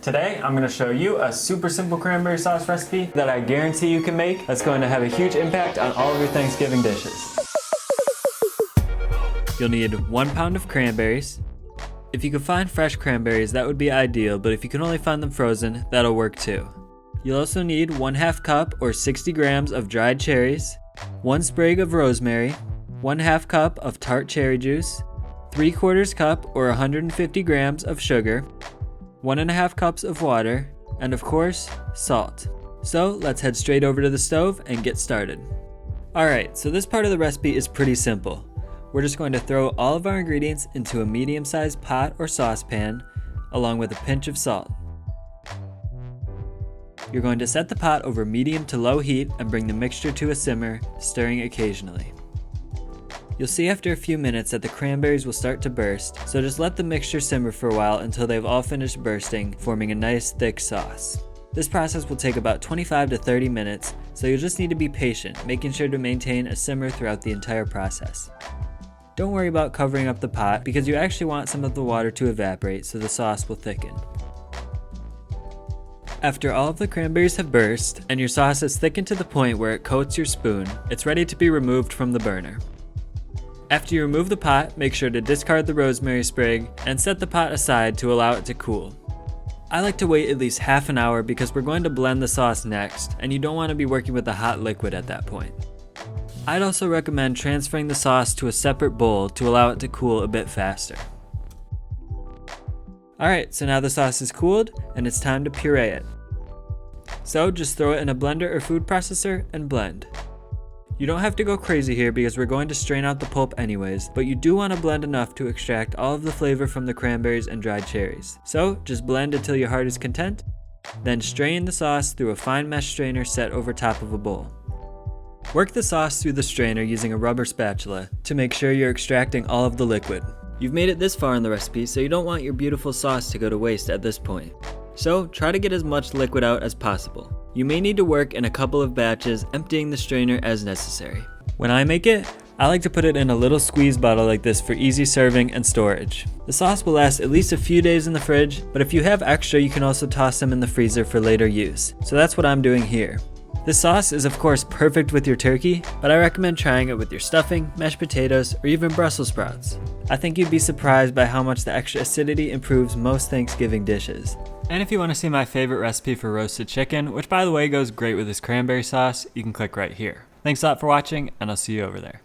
Today, I'm going to show you a super simple cranberry sauce recipe that I guarantee you can make that's going to have a huge impact on all of your Thanksgiving dishes. You'll need 1 pound of cranberries. If you can find fresh cranberries, that would be ideal, but if you can only find them frozen, that'll work too. You'll also need 1/2 cup or 60 grams of dried cherries, 1 sprig of rosemary, 1/2 cup of tart cherry juice, 3/4 cup or 150 grams of sugar, 1.5 cups of water, and of course, salt. So let's head straight over to the stove and get started. Alright, so this part of the recipe is pretty simple. We're just going to throw all of our ingredients into a medium-sized pot or saucepan, along with a pinch of salt. You're going to set the pot over medium to low heat and bring the mixture to a simmer, stirring occasionally. You'll see after a few minutes that the cranberries will start to burst, so just let the mixture simmer for a while until they've all finished bursting, forming a nice thick sauce. This process will take about 25 to 30 minutes, so you'll just need to be patient, making sure to maintain a simmer throughout the entire process. Don't worry about covering up the pot because you actually want some of the water to evaporate so the sauce will thicken. After all of the cranberries have burst and your sauce is thickened to the point where it coats your spoon, it's ready to be removed from the burner. After you remove the pot, make sure to discard the rosemary sprig and set the pot aside to allow it to cool. I like to wait at least half an hour because we're going to blend the sauce next, and you don't want to be working with a hot liquid at that point. I'd also recommend transferring the sauce to a separate bowl to allow it to cool a bit faster. Alright, so now the sauce is cooled and it's time to puree it. So just throw it in a blender or food processor and blend. You don't have to go crazy here because we're going to strain out the pulp anyways, but you do want to blend enough to extract all of the flavor from the cranberries and dried cherries. So just blend until your heart is content, then strain the sauce through a fine mesh strainer set over top of a bowl. Work the sauce through the strainer using a rubber spatula to make sure you're extracting all of the liquid. You've made it this far in the recipe, so you don't want your beautiful sauce to go to waste at this point. So try to get as much liquid out as possible. You may need to work in a couple of batches, emptying the strainer as necessary. When I make it, I like to put it in a little squeeze bottle like this for easy serving and storage. The sauce will last at least a few days in the fridge, but if you have extra, you can also toss them in the freezer for later use. So that's what I'm doing here. This sauce is of course perfect with your turkey, but I recommend trying it with your stuffing, mashed potatoes, or even Brussels sprouts. I think you'd be surprised by how much the extra acidity improves most Thanksgiving dishes. And if you want to see my favorite recipe for roasted chicken, which by the way goes great with this cranberry sauce, you can click right here. Thanks a lot for watching, and I'll see you over there.